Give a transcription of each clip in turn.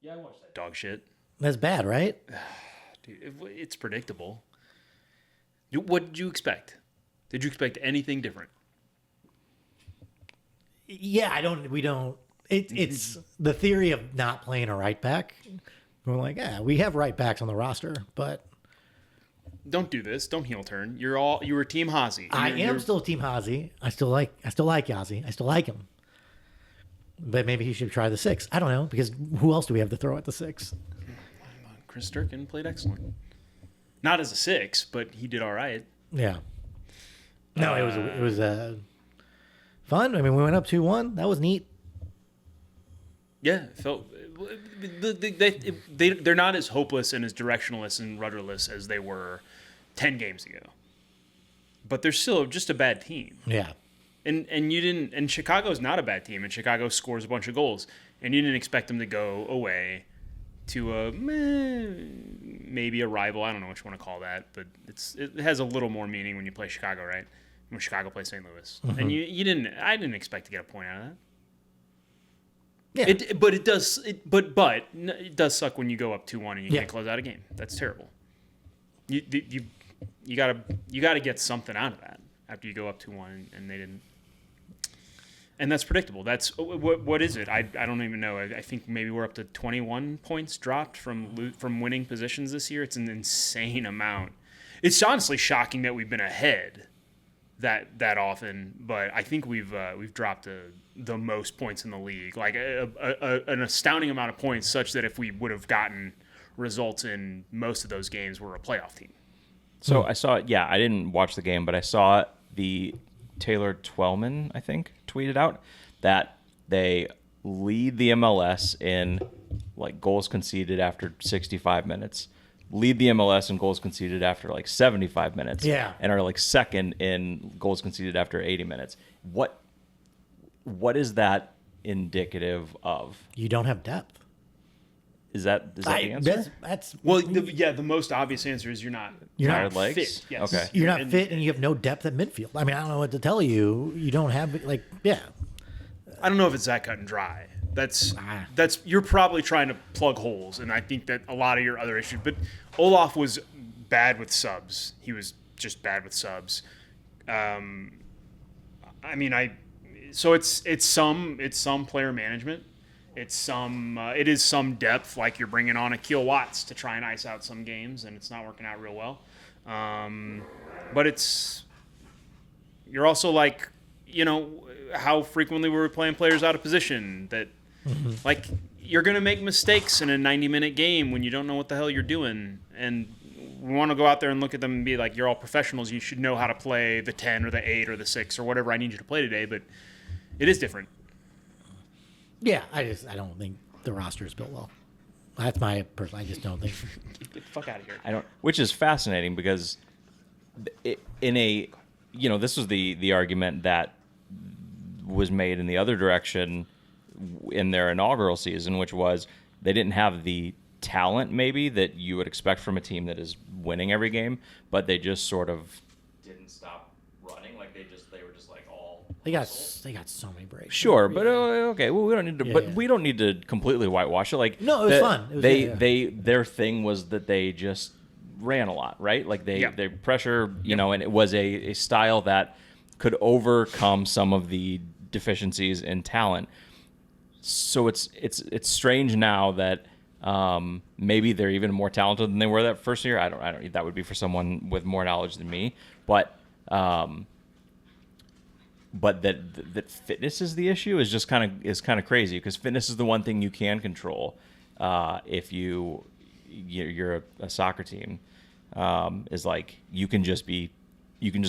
Yeah, I watched that dog shit. That's bad, right? Dude, it's predictable. What did you expect? Did you expect anything different? Yeah, we don't. It's the theory of not playing a right back. We're like, yeah, we have right backs on the roster, but Don't do this. Don't heel turn. You were Team Hazi. I am still Team Hazi. I still like Yazi. I still like him. But maybe he should try the 6. I don't know, because who else do we have to throw at the 6? Chris Durkin played excellent. Not as a 6, but he did all right. Yeah. No, it was fun. I mean, we went up 2-1. That was neat. Yeah, it felt they're not as hopeless and as directionless and rudderless as they were 10 games ago. But they're still just a bad team. Yeah. And you didn't. And Chicago's not a bad team, and Chicago scores a bunch of goals, and you didn't expect them to go away to maybe a rival. I don't know what you want to call that, but it has a little more meaning when you play Chicago, right? When Chicago plays St. Louis, and you didn't. I didn't expect to get a point out of that. Yeah. But it does. It does suck when you go up 2-1 and you can't close out a game. That's terrible. You gotta get something out of that after you go up 2-1 and they didn't. And that's predictable. That's what is it? I don't even know. I think maybe we're up to 21 points dropped from winning positions this year. It's an insane amount. It's honestly shocking that we've been ahead that often, but I think we've dropped the most points in the league, like an astounding amount of points, such that if we would have gotten results in most of those games, we're a playoff team. So I saw it. Yeah, I didn't watch the game, but I saw the Taylor Twellman, I think, tweeted out that they lead the MLS in like goals conceded after 65 minutes, lead the MLS in goals conceded after like 75 minutes, and are like second in goals conceded after 80 minutes. What is that indicative of? You don't have depth. Is that the answer? That's the most obvious answer is you're not legs? fit. Yes. Okay. You're not fit, and you have no depth at midfield. I mean, I don't know what to tell you. You don't have I don't know if it's that cut and dry. That's you're probably trying to plug holes, and I think that a lot of your other issues. But Olaf was bad with subs. He was just bad with subs. So it's some player management. It is some depth, like you're bringing on Akil Watts to try and ice out some games, and it's not working out real well. But you're also like, how frequently we were playing players out of position that, like, you're going to make mistakes in a 90-minute game when you don't know what the hell you're doing. And we want to go out there and look at them and be like, you're all professionals. You should know how to play the 10 or the 8 or the 6 or whatever I need you to play today. But it is different. Yeah, I don't think the roster is built well. That's my personal. I just don't think. Get the fuck out of here. Which is fascinating because this was the argument that was made in the other direction in their inaugural season, which was they didn't have the talent maybe that you would expect from a team that is winning every game, but they just sort of didn't stop running. Like they were just like all. They got so many breaks. Sure, but okay. Well, we don't need to. We don't need to completely whitewash it. Like no, it was fun. It was, their thing was that they just ran a lot, right? Like they pressure, and it was a style that could overcome some of the deficiencies in talent. So it's strange now that maybe they're even more talented than they were that first year. I don't. That would be for someone with more knowledge than me, but that fitness is the issue is just kind of crazy because fitness is the one thing you can control if you're a soccer team. Is like you can just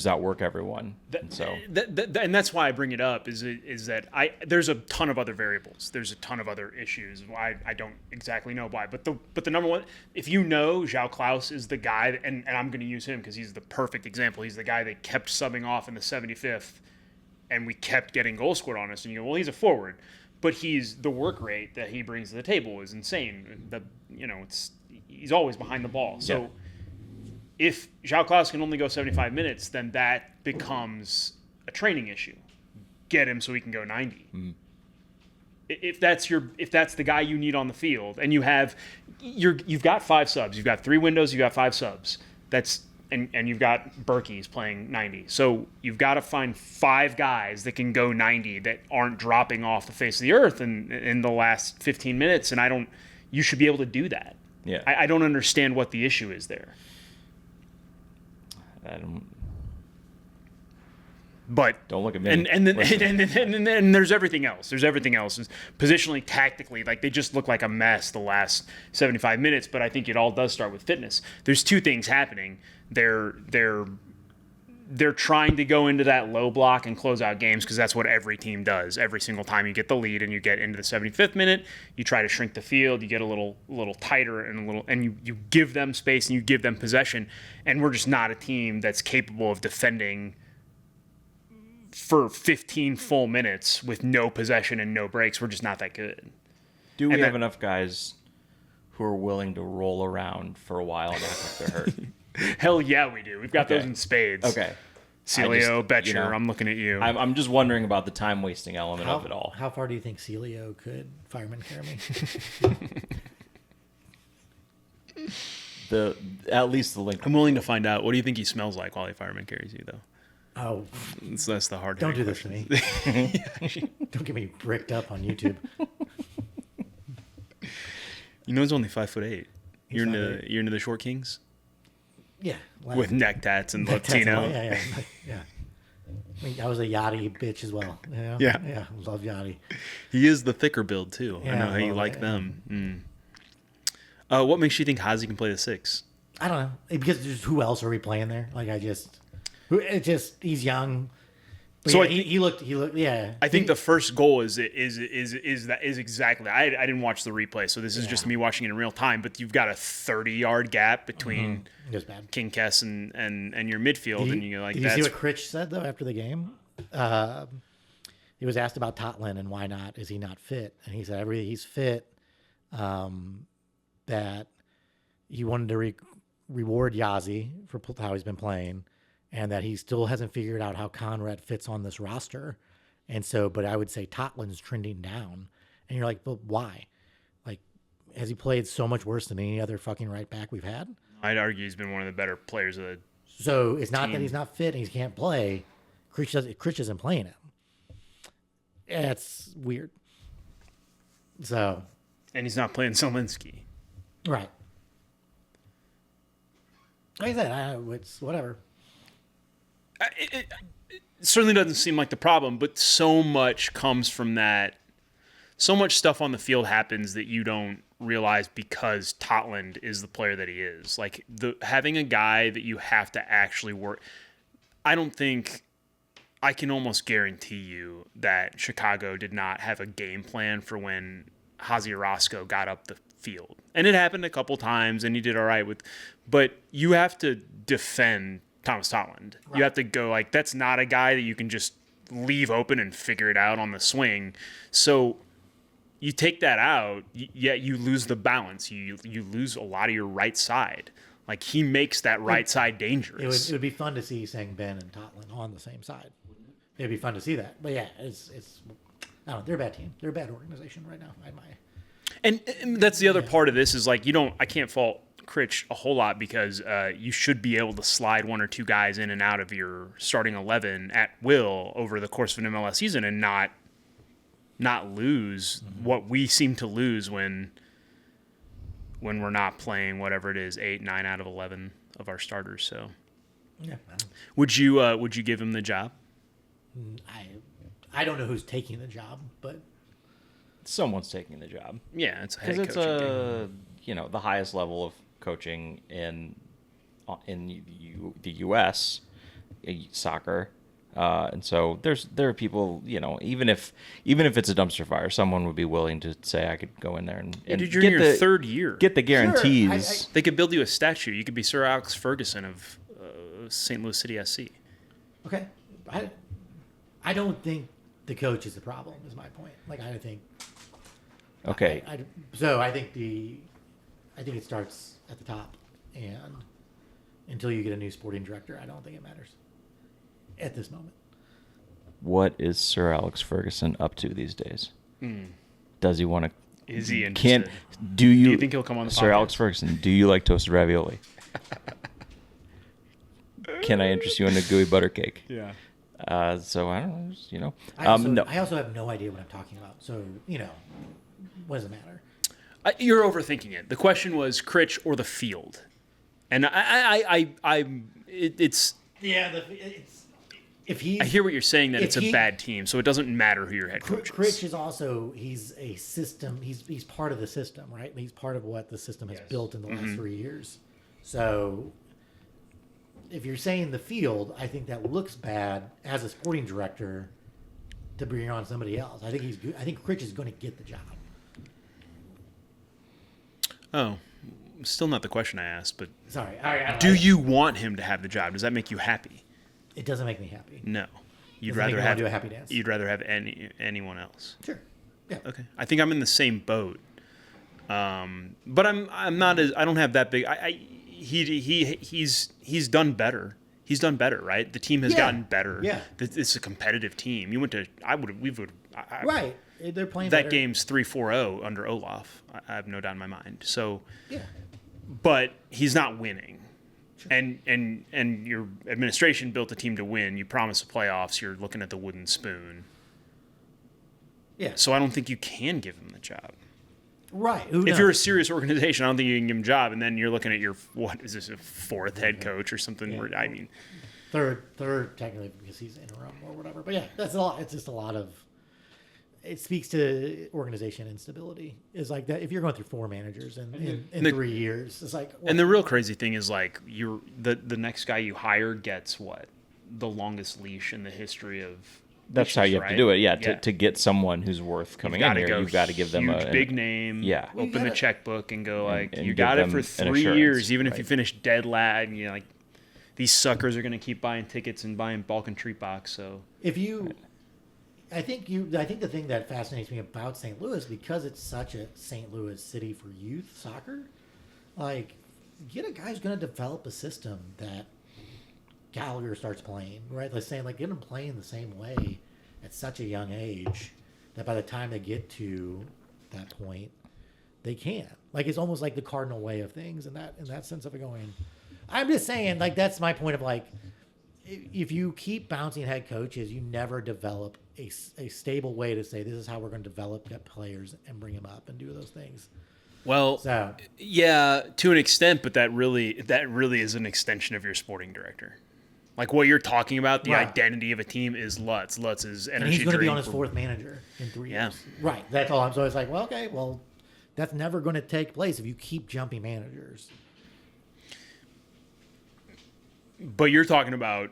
outwork everyone. And that's why I bring it up is that there's a ton of other variables. There's a ton of other issues. I don't exactly know why, but the number one, if you know João Klaus is the guy, and I'm going to use him because he's the perfect example. He's the guy that kept subbing off in the 75th, and we kept getting goals scored on us. And you go, well, he's a forward, but the work rate that he brings to the table is insane. He's always behind the ball. So. Yeah. If João Klaus can only go 75 minutes, then that becomes a training issue. Get him so he can go 90. if that's the guy you need on the field, and you've got 5 subs, you've got 3 windows, you've got 5 subs. And you've got Berkey's playing 90. So you've got to find 5 guys that can go 90 that aren't dropping off the face of the earth in the last 15 minutes. And you should be able to do that. Yeah. I don't understand what the issue is there. But don't look at me. And then there's everything else. Positionally, tactically, like they just look like a mess the last 75 minutes. But I think it all does start with fitness. There's 2 things happening. They're trying to go into that low block and close out games because that's what every team does. Every single time you get the lead and you get into the 75th minute, you try to shrink the field. You get a little tighter and you give them space and you give them possession. And we're just not a team that's capable of defending for 15 full minutes with no possession and no breaks. We're just not that good. Do we have enough guys who are willing to roll around for a while and act like they're hurt? Hell yeah, we do. We've got those in spades. Okay. Celio, Betcher, I'm looking at you. I'm just wondering about the time-wasting element of it all. How far do you think Celio could fireman carry me? At least the link. I'm willing to find out. What do you think he smells like while he fireman carries you, though? Oh. That's the hard Don't do question. this to me. Don't get me bricked up on YouTube. You know he's only 5'8". You're into the short kings? Yeah. With neck tats and Latino. Yeah. I mean, I was a Yachty bitch as well. Yeah. Love Yachty. He is the thicker build, too. Yeah, I know how you like them. What makes you think Hazi can play the 6? I don't know. Because who else are we playing there? He's young. But so yeah, he looked. Yeah. I think the first goal is exactly. I didn't watch the replay, so this is just me watching it in real time. But you've got a 30-yard gap between King Kess and your midfield, and you go like. Did you see what Critch said though after the game? He was asked about Totland and why not? Is he not fit? And he said he's fit. That he wanted to reward Yazi for how he's been playing. And that he still hasn't figured out how Conrad fits on this roster. And so, but I would say Totland's trending down. And you're like, but why? Like, has he played so much worse than any other fucking right back we've had? I'd argue he's been one of the better players of the So it's not team. that he's not fit and he can't play. Critch isn't playing him. It's weird. So. And he's not playing Zielinski. Right. Like I said, it's whatever. It certainly doesn't seem like the problem, but so much comes from that. So much stuff on the field happens that you don't realize because Totland is the player that he is. Like having a guy that you have to actually work. I can almost guarantee you that Chicago did not have a game plan for when Hazi Orozco got up the field. And it happened a couple times and he did all right but you have to defend Thomas Totland. Right. You have to go like, that's not a guy that you can just leave open and figure it out on the swing. So you take that out, yet you lose the balance. You lose a lot of your right side. Like he makes that right side dangerous. It would be fun to see Ben and Totland on the same side. It'd be fun to see that. But yeah, it's I don't know. They're a bad team. They're a bad organization right now. And that's the other part of this is like I can't fault Critch a whole lot because you should be able to slide 1 or 2 guys in and out of your starting 11 at will over the course of an MLS season and not lose what we seem to lose when we're not playing whatever it is 8, 9 out of 11 of our starters. So yeah, would you give him the job? I don't know who's taking the job, but someone's taking the job. Yeah, it's a head because coaching it's the highest level of coaching in the U.S. Soccer, and so there are people, even if it's a dumpster fire, someone would be willing to say I could go in there and dude, you're in your 3rd year. Get the guarantees. Sure, they could build you a statue. You could be Sir Alex Ferguson of St. Louis City SC. Okay, I don't think the coach is the problem. Is my point. Like I think. Okay. So I think it starts at the top, and until you get a new sporting director, I don't think it matters at this moment. What is Sir Alex Ferguson up to these days? Does he want to? Is he interested? Do you think he'll come on the Sir podcast? Alex Ferguson, do you like toasted ravioli? Can I interest you in a gooey butter cake? Yeah. So I don't know, I no. also have no idea what I'm talking about. So, what does it matter? You're overthinking it. The question was Critch or the field, and it's. Yeah, if he's. I hear what you're saying, that if it's a he- bad team, so it doesn't matter who your head coach is. Critch is also he's a system. He's part of the system, right? He's part of what the system has built in the last 3 years. So, if you're saying the field, I think that looks bad as a sporting director to bring on somebody else. I think he's good. I think Critch is going to get the job. Oh, still not the question I asked, but Sorry. do you want him to have the job? Does that make you happy? It doesn't make me happy. No. You'd Doesn't make rather me wanna have do a happy dance. You'd rather have anyone else. Sure. Yeah. Okay. I think I'm in the same boat. But I'm not as I don't have that big. He's done better. He's done better, right? The team has gotten better. Yeah. It's a competitive team. You went to Right. They're playing that better. game's 3-4-0 under Olaf. I have no doubt in my mind. So, Yeah. but he's not winning. Sure. And your administration built a team to win. You promised the playoffs. You're looking at the wooden spoon. Yeah. So I don't think you can give him the job. Right. Who If knows? you're a serious organization, I don't think you can give him a job. And then you're looking at what is this, a fourth head coach or something? Yeah. Where, I mean, third technically because he's interim or whatever. But yeah, that's a lot. It's just a lot of. It speaks to organization instability. Is like that if you're going through 4 managers in 3 years, it's like. and the real crazy thing is like the next guy you hire gets what? The longest leash in the history of. That's how you have to do it. Yeah, to get someone who's worth coming in here, you've got to give them a big name. Yeah. Open the checkbook and go like, and you give got it them for an 3 assurance, years, even if right. you finish dead lad. And you're like, these suckers are going to keep buying tickets and buying bulk and treat box. So if you, I think the thing that fascinates me about St. Louis, because it's such a St. Louis city for youth soccer, like get a guy who's going to develop a system that Gallagher starts playing, right? Let's say like get him playing the same way at such a young age that by the time they get to that point, they can. Like it's almost like the cardinal way of things in that sense of it going. I'm just saying, like that's my point of like, if you keep bouncing head coaches, you never develop a stable way to say this is how we're going to develop players and bring them up and do those things. well, So yeah, to an extent, but that really is an extension of your sporting director. Like what you're talking about, the Right. identity of a team is Lutz. Lutz is energy and he's going to be drink on his for- 4th manager in 3 Yeah. years. Right. That's all. So it's like, well, okay, well, that's never going to take place if you keep jumping managers. But you're talking about,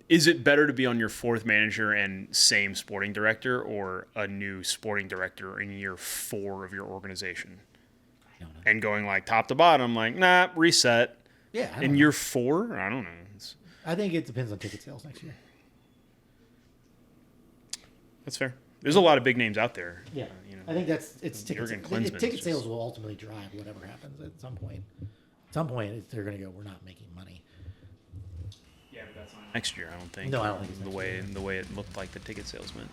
is it better to be on your 4th manager and same sporting director, or a new sporting director in year 4 of your organization? I don't know. And going like top to bottom, like, nah, reset. Yeah. I don't In know. year 4? I don't know. I think it depends on ticket sales next year. That's fair. There's a lot of big names out there. Yeah. You know. I think it's ticket Jurgen sales. Klinsmann's Ticket just- sales will ultimately drive whatever happens at some point. At some point, they're going to go, we're not making money. Yeah, but that's not next year, I don't think. No, I don't think it's the next way year. the way it looked like the ticket sales went.